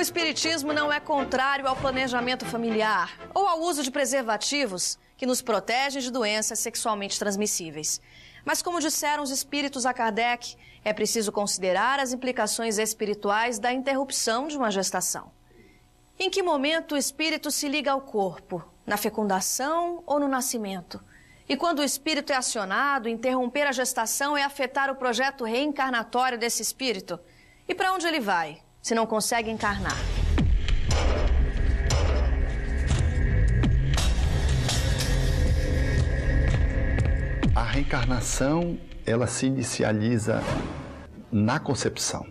espiritismo não é contrário ao planejamento familiar ou ao uso de preservativos que nos protegem de doenças sexualmente transmissíveis. Mas, como disseram os espíritos a Kardec, é preciso considerar as implicações espirituais da interrupção de uma gestação. Em que momento o espírito se liga ao corpo? Na fecundação ou no nascimento? E quando o espírito é acionado, interromper a gestação é afetar o projeto reencarnatório desse espírito? E para onde ele vai, se não consegue encarnar? A reencarnação, ela se inicializa na concepção.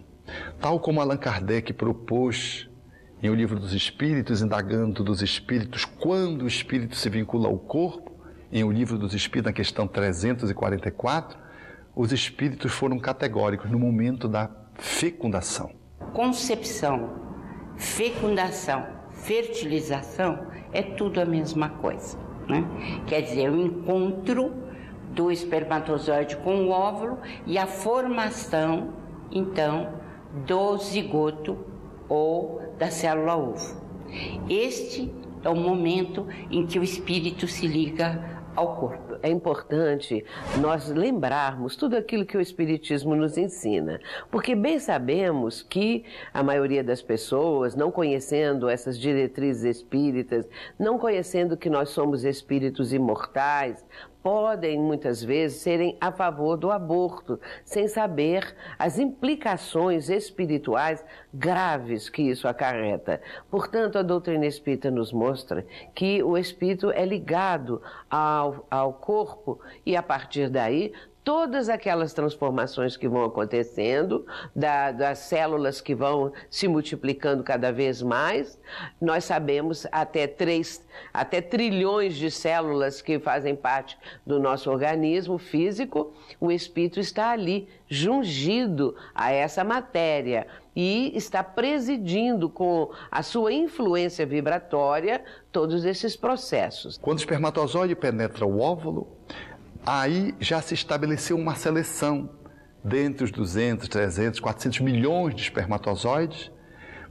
Tal como Allan Kardec propôs em O Livro dos Espíritos, indagando dos espíritos quando o espírito se vincula ao corpo, em O Livro dos Espíritos, na questão 344, os espíritos foram categóricos no momento da fecundação. Concepção, fecundação, fertilização é tudo a mesma coisa, né? Quer dizer, o encontro do espermatozoide com o óvulo e a formação, então, do zigoto ou da célula ovo. Este é o momento em que o espírito se liga ao corpo. É importante nós lembrarmos tudo aquilo que o Espiritismo nos ensina, porque bem sabemos que a maioria das pessoas, não conhecendo essas diretrizes espíritas, não conhecendo que nós somos espíritos imortais, podem muitas vezes serem a favor do aborto, sem saber as implicações espirituais graves que isso acarreta. Portanto, a doutrina espírita nos mostra que o espírito é ligado ao corpo e, a partir daí, todas aquelas transformações que vão acontecendo, das células que vão se multiplicando cada vez mais, nós sabemos até trilhões de células que fazem parte do nosso organismo físico, o espírito está ali, jungido a essa matéria e está presidindo com a sua influência vibratória todos esses processos. Quando o espermatozoide penetra o óvulo, aí já se estabeleceu uma seleção dentre os 200, 300, 400 milhões de espermatozoides.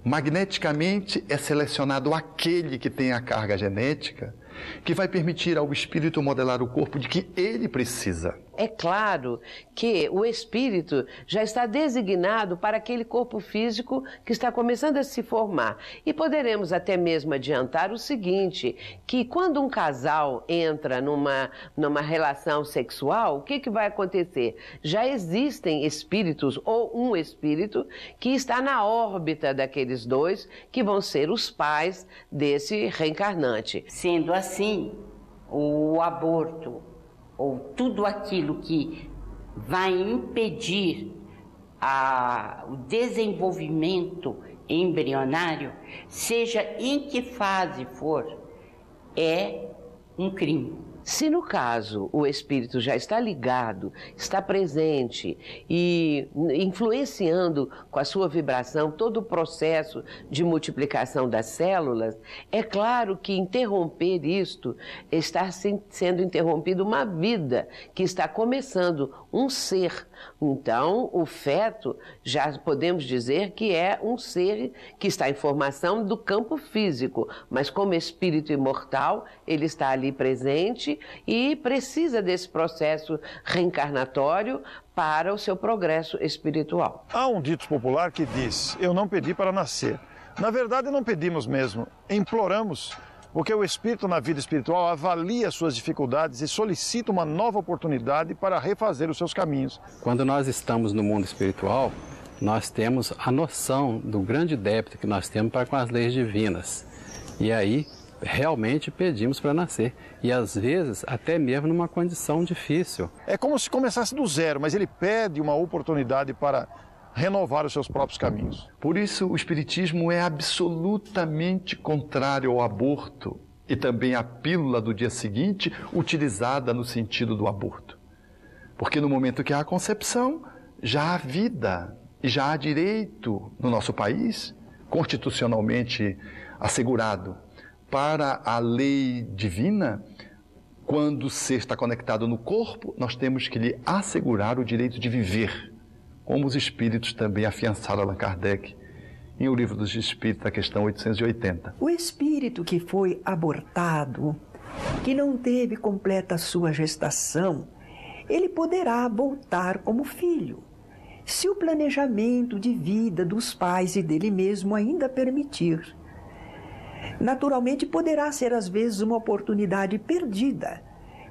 Magneticamente é selecionado aquele que tem a carga genética que vai permitir ao espírito modelar o corpo de que ele precisa. É claro que o espírito já está designado para aquele corpo físico que está começando a se formar. E poderemos até mesmo adiantar o seguinte, que quando um casal entra numa relação sexual, o que vai acontecer? Já existem espíritos ou um espírito que está na órbita daqueles dois que vão ser os pais desse reencarnante. Sendo assim, o aborto ou tudo aquilo que vai impedir o desenvolvimento embrionário, seja em que fase for, é um crime. Se no caso o espírito já está ligado, está presente e influenciando com a sua vibração todo o processo de multiplicação das células, é claro que interromper isto está sendo interrompida uma vida que está começando, um ser. Então, o feto, já podemos dizer que é um ser que está em formação do campo físico, mas como espírito imortal, ele está ali presente e precisa desse processo reencarnatório para o seu progresso espiritual. Há um dito popular que diz: eu não pedi para nascer. Na verdade, não pedimos mesmo, imploramos, porque o espírito na vida espiritual avalia suas dificuldades e solicita uma nova oportunidade para refazer os seus caminhos. Quando nós estamos no mundo espiritual, nós temos a noção do grande débito que nós temos para com as leis divinas. E aí, realmente pedimos para nascer. E às vezes, até mesmo numa condição difícil. É como se começasse do zero, mas ele pede uma oportunidade para renovar os seus próprios caminhos. Por isso, o espiritismo é absolutamente contrário ao aborto e também à pílula do dia seguinte, utilizada no sentido do aborto. Porque no momento que há a concepção, já há vida e já há direito no nosso país, constitucionalmente assegurado, para a lei divina. Quando o ser está conectado no corpo, nós temos que lhe assegurar o direito de viver, como os espíritos também afiançaram Allan Kardec em O Livro dos Espíritos, a questão 880. O espírito que foi abortado, que não teve completa sua gestação, ele poderá voltar como filho, se o planejamento de vida dos pais e dele mesmo ainda permitir. Naturalmente, poderá ser às vezes uma oportunidade perdida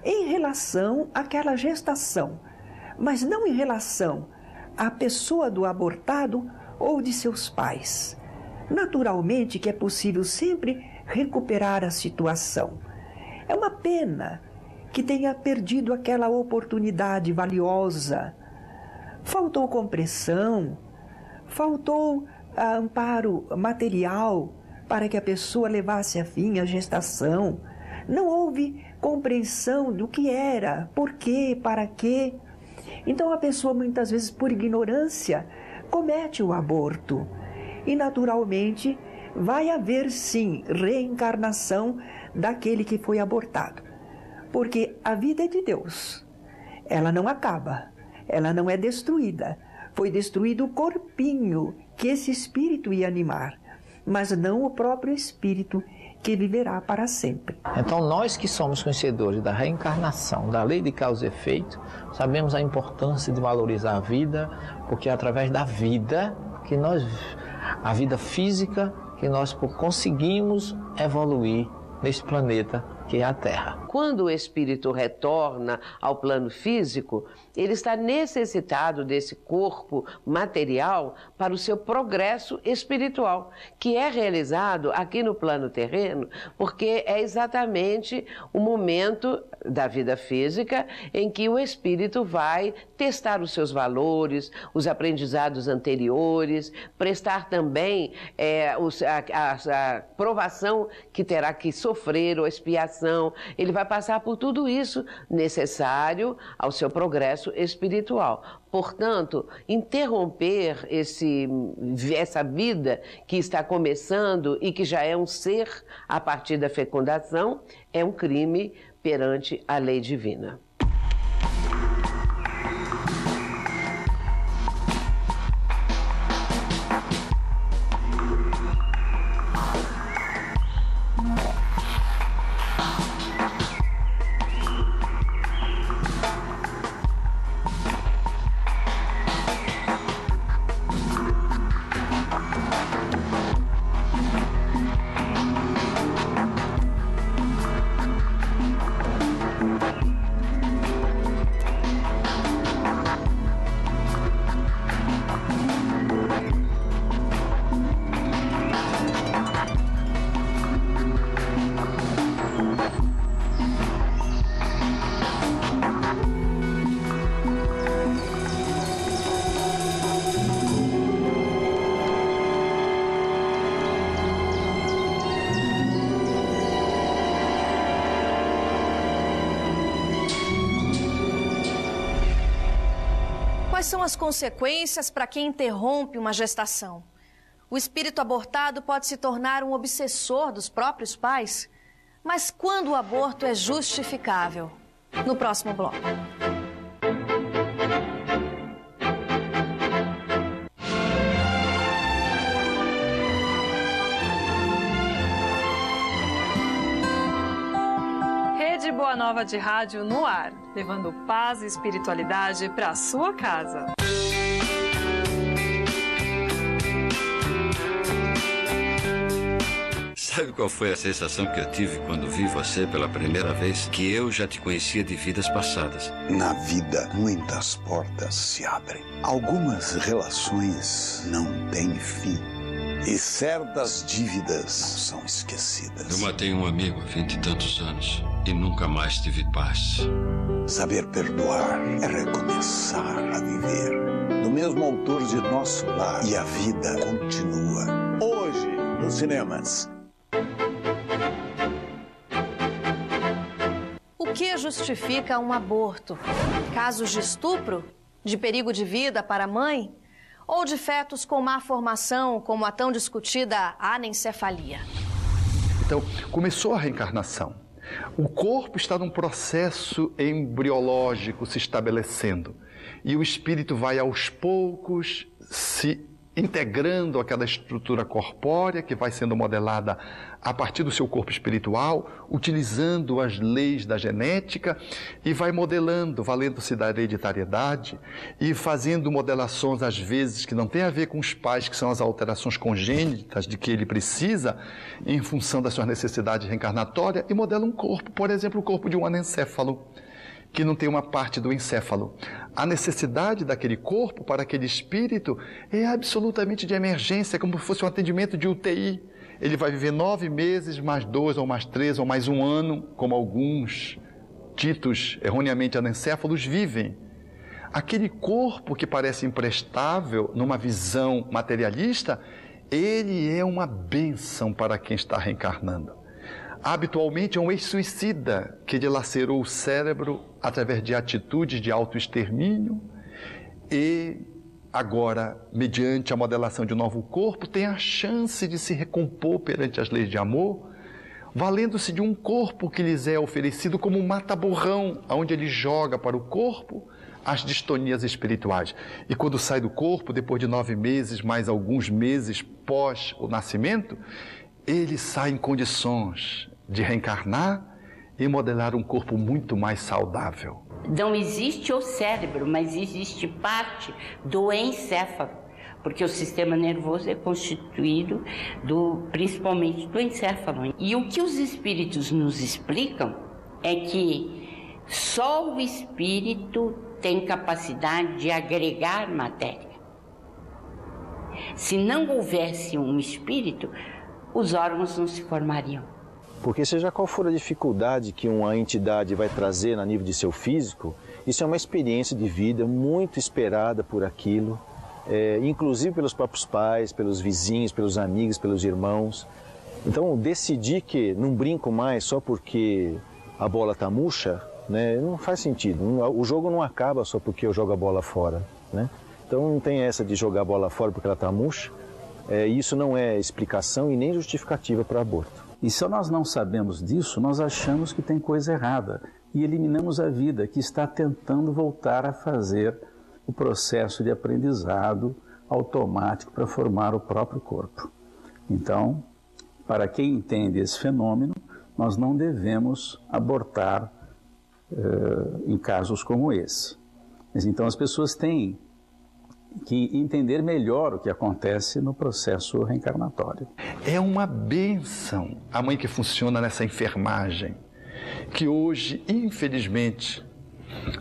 em relação àquela gestação, mas não em relação à pessoa do abortado ou de seus pais. Naturalmente que é possível sempre recuperar a situação. É uma pena que tenha perdido aquela oportunidade valiosa. Faltou compreensão, faltou amparo material para que a pessoa levasse a fim a gestação. Não houve compreensão do que era, por quê, para quê. Então a pessoa muitas vezes por ignorância comete o aborto. E naturalmente vai haver sim reencarnação daquele que foi abortado. Porque a vida é de Deus. Ela não acaba, ela não é destruída. Foi destruído o corpinho que esse espírito ia animar, mas não o próprio espírito que viverá para sempre. Então nós que somos conhecedores da reencarnação, da lei de causa e efeito, sabemos a importância de valorizar a vida, porque é através da vida que a vida física, que nós conseguimos evoluir neste planeta que é a Terra. Quando o espírito retorna ao plano físico, ele está necessitado desse corpo material para o seu progresso espiritual, que é realizado aqui no plano terreno, porque é exatamente o momento da vida física em que o espírito vai testar os seus valores, os aprendizados anteriores, prestar também a provação que terá que sofrer, ou expiação. Ele vai passar por tudo isso necessário ao seu progresso espiritual. Portanto, interromper essa vida que está começando e que já é um ser a partir da fecundação é um crime perante a lei divina. Quais são as consequências para quem interrompe uma gestação? O espírito abortado pode se tornar um obsessor dos próprios pais? Mas quando o aborto é justificável? No próximo bloco. Rede Boa Nova de Rádio no ar, levando paz e espiritualidade para a sua casa. Sabe qual foi a sensação que eu tive quando vi você pela primeira vez? Que eu já te conhecia de vidas passadas. Na vida, muitas portas se abrem. Algumas relações não têm fim. E certas dívidas não são esquecidas. Eu matei um amigo há 20 e tantos anos e nunca mais tive paz. Saber perdoar é recomeçar a viver. Do mesmo autor de Nosso Lar, e a vida continua. Hoje, nos cinemas. O que justifica um aborto? Casos de estupro? De perigo de vida para a mãe? Ou de fetos com má formação, como a tão discutida anencefalia? Então, começou a reencarnação. O corpo está num processo embriológico se estabelecendo. E o espírito vai aos poucos se integrando aquela estrutura corpórea que vai sendo modelada a partir do seu corpo espiritual, utilizando as leis da genética e vai modelando, valendo-se da hereditariedade e fazendo modelações às vezes que não tem a ver com os pais, que são as alterações congênitas de que ele precisa em função das suas necessidades reencarnatórias, e modela um corpo, por exemplo, o corpo de um anencéfalo, que não tem uma parte do encéfalo. A necessidade daquele corpo para aquele espírito é absolutamente de emergência, como se fosse um atendimento de UTI. Ele vai viver 9 meses, mais 2, ou mais 3, ou mais 1 ano, como alguns ditos erroneamente anencéfalos vivem. Aquele corpo que parece imprestável numa visão materialista, ele é uma bênção para quem está reencarnando. Habitualmente é um ex-suicida que dilacerou o cérebro através de atitudes de autoextermínio e agora, mediante a modelação de um novo corpo, tem a chance de se recompor perante as leis de amor, valendo-se de um corpo que lhes é oferecido como um mata-borrão, onde ele joga para o corpo as distonias espirituais. E quando sai do corpo, depois de 9 meses, mais alguns meses pós o nascimento, ele sai em condições de reencarnar e modelar um corpo muito mais saudável. Não existe o cérebro, mas existe parte do encéfalo, porque o sistema nervoso é constituído principalmente do encéfalo. E o que os espíritos nos explicam é que só o espírito tem capacidade de agregar matéria. Se não houvesse um espírito, os órgãos não se formariam. Porque seja qual for a dificuldade que uma entidade vai trazer a nível de seu físico, isso é uma experiência de vida muito esperada por aquilo, inclusive pelos próprios pais, pelos vizinhos, pelos amigos, pelos irmãos. Então, decidir que não brinco mais só porque a bola está murcha, né, não faz sentido. O jogo não acaba só porque eu jogo a bola fora, né? Então, não tem essa de jogar a bola fora porque ela está murcha. Isso não é explicação e nem justificativa para aborto. E se nós não sabemos disso, nós achamos que tem coisa errada e eliminamos a vida que está tentando voltar a fazer o processo de aprendizado automático para formar o próprio corpo. Então, para quem entende esse fenômeno, nós não devemos abortar em casos como esse. Mas então as pessoas têm que entender melhor o que acontece no processo reencarnatório. É uma bênção a mãe que funciona nessa enfermagem, que hoje, infelizmente,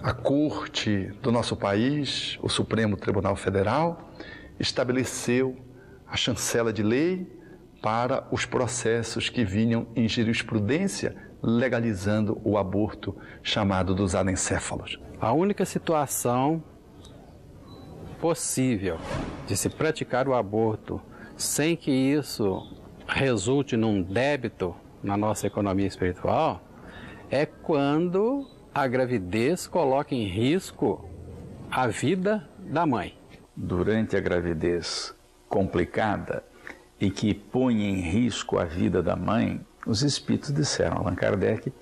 a Corte do nosso país, o Supremo Tribunal Federal, estabeleceu a chancela de lei para os processos que vinham em jurisprudência legalizando o aborto chamado dos anencéfalos. A única situação possível de se praticar o aborto sem que isso resulte num débito na nossa economia espiritual é quando a gravidez coloca em risco a vida da mãe. Durante a gravidez complicada e que põe em risco a vida da mãe, os espíritos disseram a Allan Kardec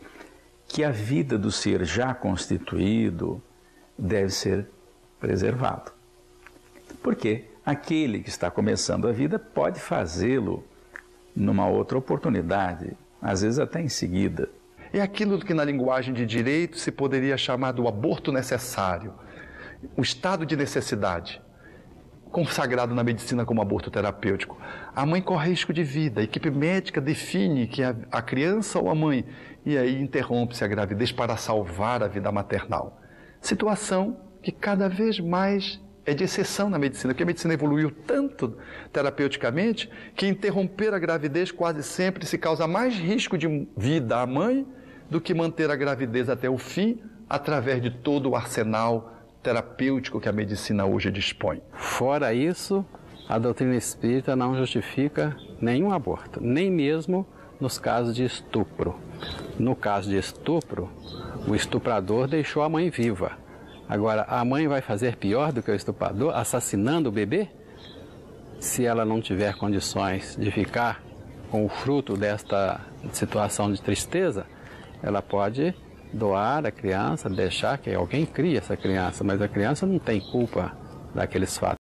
que a vida do ser já constituído deve ser preservado. Porque aquele que está começando a vida pode fazê-lo numa outra oportunidade, às vezes até em seguida. É aquilo que na linguagem de direito se poderia chamar do aborto necessário, o estado de necessidade, consagrado na medicina como aborto terapêutico. A mãe corre risco de vida, a equipe médica define que a criança ou a mãe, e aí interrompe-se a gravidez para salvar a vida maternal. Situação que cada vez mais é de exceção na medicina, porque a medicina evoluiu tanto terapeuticamente que interromper a gravidez quase sempre se causa mais risco de vida à mãe do que manter a gravidez até o fim através de todo o arsenal terapêutico que a medicina hoje dispõe. Fora isso, a doutrina espírita não justifica nenhum aborto, nem mesmo nos casos de estupro. No caso de estupro, o estuprador deixou a mãe viva. Agora, a mãe vai fazer pior do que o estuprador, assassinando o bebê? Se ela não tiver condições de ficar com o fruto desta situação de tristeza, ela pode doar a criança, deixar que alguém crie essa criança, mas a criança não tem culpa daqueles fatos.